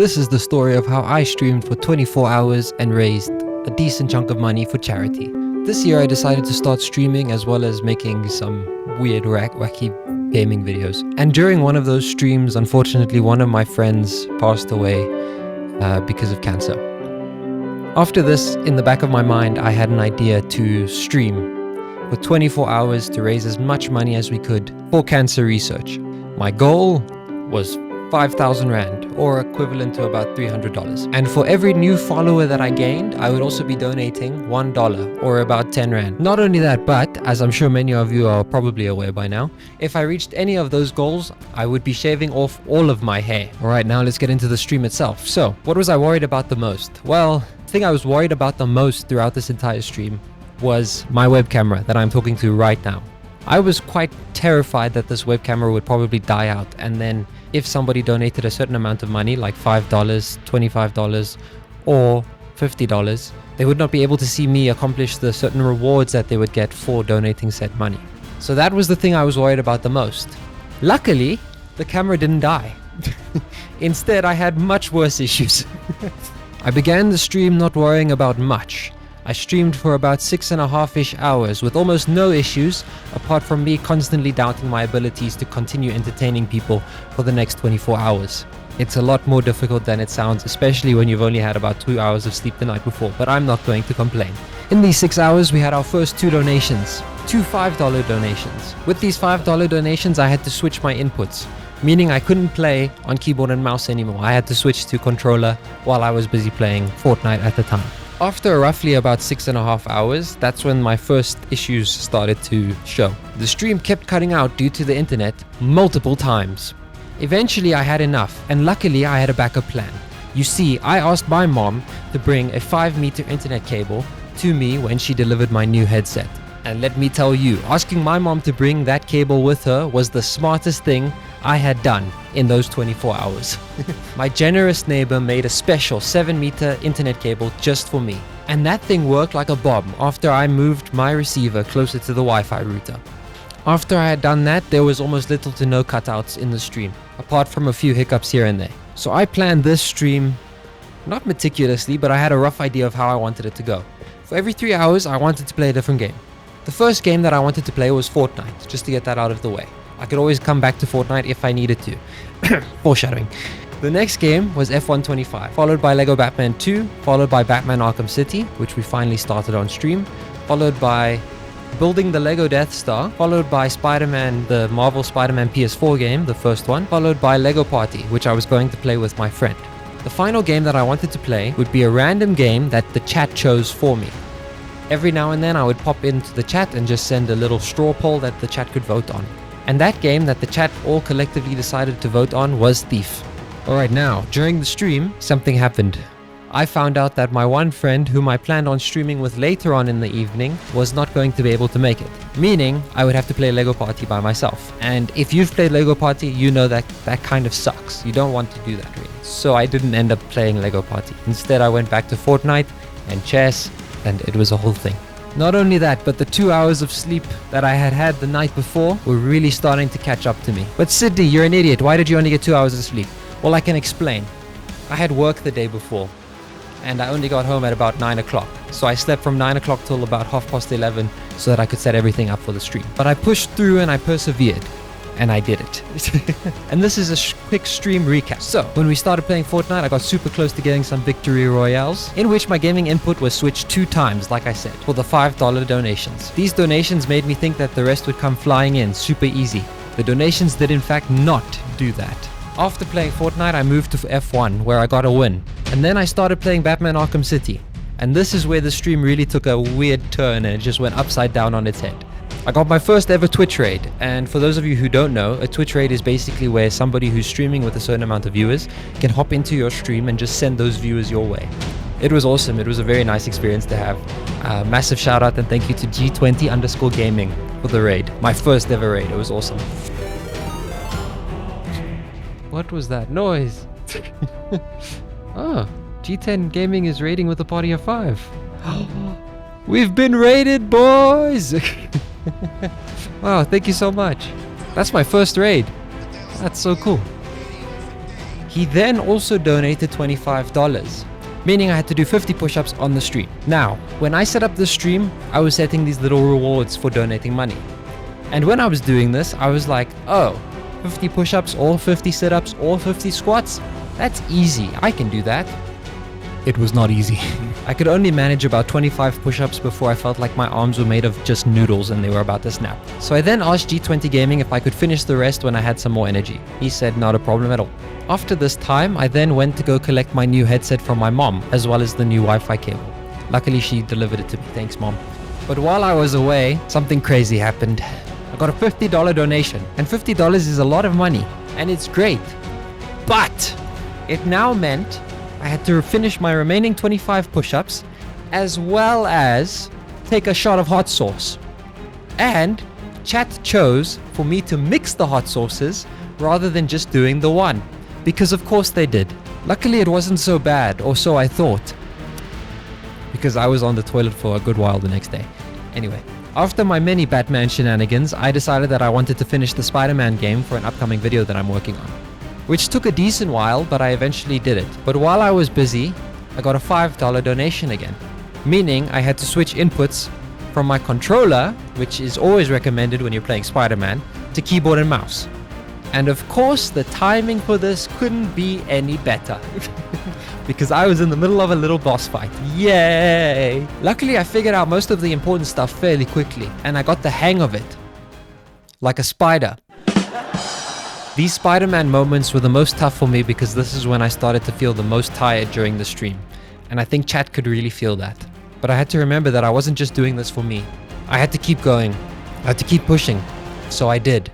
This is the story of how I streamed for 24 hours and raised a decent chunk of money for charity. This year I decided to start streaming as well as making some weird wacky gaming videos. And during one of those streams, unfortunately, one of my friends passed away because of cancer. After this, in the back of my mind, I had an idea to stream for 24 hours to raise as much money as we could for cancer research. My goal was 5,000 Rand, or equivalent to about $300. And for every new follower that I gained, I would also be donating $1, or about 10 Rand. Not only that, but, as I'm sure many of you are probably aware by now, if I reached any of those goals, I would be shaving off all of my hair. Alright, now let's get into the stream itself. So, what was I worried about the most? Well, the thing I was worried about the most throughout this entire stream was my web camera that I'm talking to right now. I was quite terrified that this web camera would probably die out, and then if somebody donated a certain amount of money, like $5, $25, or $50, they would not be able to see me accomplish the certain rewards that they would get for donating said money. So that was the thing I was worried about the most. Luckily, the camera didn't die. Instead, I had much worse issues. I began the stream not worrying about much. I streamed for about 6.5-ish hours with almost no issues, apart from me constantly doubting my abilities to continue entertaining people for the next 24 hours. It's a lot more difficult than it sounds, especially when you've only had about 2 hours of sleep the night before, but I'm not going to complain. In these 6 hours, we had our first 2 donations, 2 $5 donations. With these $5 donations, I had to switch my inputs, meaning I couldn't play on keyboard and mouse anymore. I had to switch to controller while I was busy playing Fortnite at the time. After roughly about 6.5 hours, that's when my first issues started to show. The stream kept cutting out due to the internet multiple times. Eventually I had enough, and luckily I had a backup plan. You see, I asked my mom to bring a 5-meter internet cable to me when she delivered my new headset. And let me tell you, asking my mom to bring that cable with her was the smartest thing I had done in those 24 hours. My generous neighbor made a special 7-meter internet cable just for me. And that thing worked like a bomb after I moved my receiver closer to the Wi-Fi router. After I had done that, there was almost little to no cutouts in the stream, apart from a few hiccups here and there. So I planned this stream, not meticulously, but I had a rough idea of how I wanted it to go. For every 3 hours, I wanted to play a different game. The first game that I wanted to play was Fortnite, just to get that out of the way. I could always come back to Fortnite if I needed to. Foreshadowing. The next game was F125, followed by Lego Batman 2, followed by Batman Arkham City, which we finally started on stream, followed by Building the Lego Death Star, followed by Spider-Man, the Marvel Spider-Man PS4 game, the first one, followed by Lego Party, which I was going to play with my friend. The final game that I wanted to play would be a random game that the chat chose for me. Every now and then I would pop into the chat and just send a little straw poll that the chat could vote on. And that game that the chat all collectively decided to vote on was Thief. Alright, now, during the stream, something happened. I found out that my one friend whom I planned on streaming with later on in the evening was not going to be able to make it. Meaning, I would have to play Lego Party by myself. And if you've played Lego Party, you know that that kind of sucks. You don't want to do that really. So I didn't end up playing Lego Party. Instead, I went back to Fortnite and chess, and it was a whole thing. Not only that, but the 2 hours of sleep that I had had the night before were really starting to catch up to me. But Sydney, you're an idiot. Why did you only get 2 hours of sleep? Well, I can explain. I had work the day before, and I only got home at about 9 o'clock. So I slept from 9 o'clock till about 11:30 so that I could set everything up for the stream. But I pushed through and I persevered. And I did it. And this is a quick stream recap. So, when we started playing Fortnite, I got super close to getting some victory royales, in which my gaming input was switched 2 times, like I said, for the $5 donations. These donations made me think that the rest would come flying in super easy. The donations did in fact not do that. After playing Fortnite, I moved to F1, where I got a win. And then I started playing Batman Arkham City. And this is where the stream really took a weird turn and it just went upside down on its head. I got my first ever Twitch raid, and for those of you who don't know, a Twitch raid is basically where somebody who's streaming with a certain amount of viewers can hop into your stream and just send those viewers your way. It was awesome. It was a very nice experience to have. Massive shout out and thank you to G20_gaming for the raid. My first ever raid. It was awesome. What was that noise? Oh, G10 Gaming is raiding with a party of 5. We've been raided, boys! Wow, thank you so much. That's my first raid. That's so cool. He then also donated $25, meaning I had to do 50 push-ups on the stream. Now, when I set up the stream, I was setting these little rewards for donating money. And when I was doing this, I was like, oh, 50 push-ups, or 50 sit-ups, or 50 squats? That's easy, I can do that. It was not easy. I could only manage about 25 push-ups before I felt like my arms were made of just noodles and they were about to snap. So I then asked G20 Gaming if I could finish the rest when I had some more energy. He said not a problem at all. After this time, I then went to go collect my new headset from my mom, as well as the new Wi-Fi cable. Luckily, she delivered it to me. Thanks, Mom. But while I was away, something crazy happened. I got a $50 donation, and $50 is a lot of money, and it's great. But it now meant I had to finish my remaining 25 push-ups, as well as take a shot of hot sauce. And chat chose for me to mix the hot sauces rather than just doing the one. Because of course they did. Luckily it wasn't so bad, or so I thought. Because I was on the toilet for a good while the next day. Anyway, after my many Batman shenanigans, I decided that I wanted to finish the Spider-Man game for an upcoming video that I'm working on. Which took a decent while, but I eventually did it. But while I was busy, I got a $5 donation again. Meaning I had to switch inputs from my controller, which is always recommended when you're playing Spider-Man, to keyboard and mouse. And of course, the timing for this couldn't be any better. Because I was in the middle of a little boss fight. Yay! Luckily, I figured out most of the important stuff fairly quickly, and I got the hang of it. Like a spider. These Spider-Man moments were the most tough for me because this is when I started to feel the most tired during the stream. And I think chat could really feel that. But I had to remember that I wasn't just doing this for me. I had to keep going. I had to keep pushing. So I did.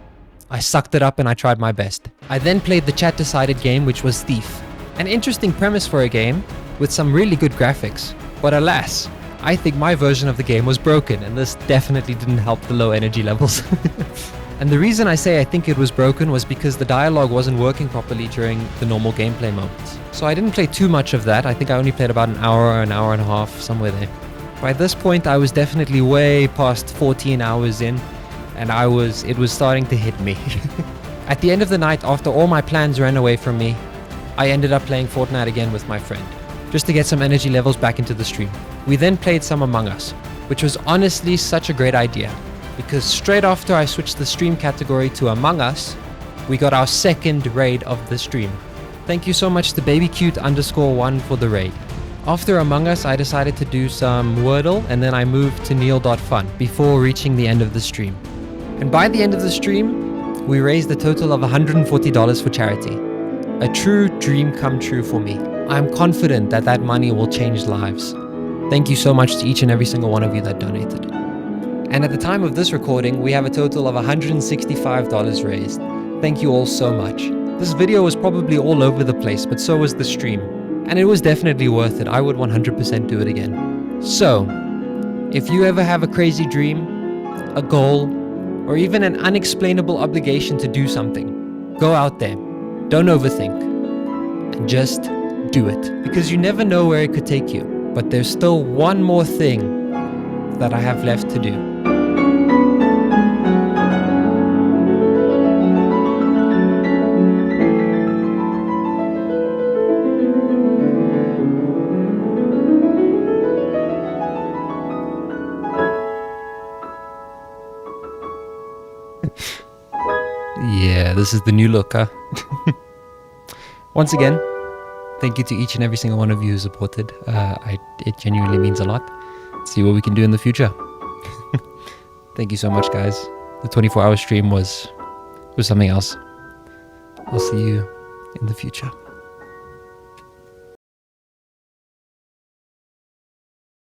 I sucked it up and I tried my best. I then played the chat-decided game, which was Thief. An interesting premise for a game with some really good graphics. But alas, I think my version of the game was broken, and this definitely didn't help the low energy levels. And the reason I say I think it was broken was because the dialogue wasn't working properly during the normal gameplay moments. So I didn't play too much of that. I think I only played about an hour and a half, somewhere there. By this point, I was definitely way past 14 hours in, and it was starting to hit me. At the end of the night, after all my plans ran away from me, I ended up playing Fortnite again with my friend, just to get some energy levels back into the stream. We then played some Among Us, which was honestly such a great idea. Because straight after I switched the stream category to Among Us, we got our second raid of the stream. Thank you so much to babycute_1 for the raid. After Among Us, I decided to do some Wordle, and then I moved to Neil.fun before reaching the end of the stream. And by the end of the stream, we raised a total of $140 for charity. A true dream come true for me. I'm confident that that money will change lives. Thank you so much to each and every single one of you that donated. And at the time of this recording, we have a total of $165 raised. Thank you all so much. This video was probably all over the place, but so was the stream. And it was definitely worth it. I would 100% do it again. So, if you ever have a crazy dream, a goal, or even an unexplainable obligation to do something, go out there. Don't overthink. And just do it. Because you never know where it could take you. But there's still one more thing that I have left to do. Yeah, this is the new look, huh? Once again, thank you to each and every single one of you who supported. It genuinely means a lot. See what we can do in the future. Thank you so much, guys. The 24-hour stream was something else. I'll see you in the future.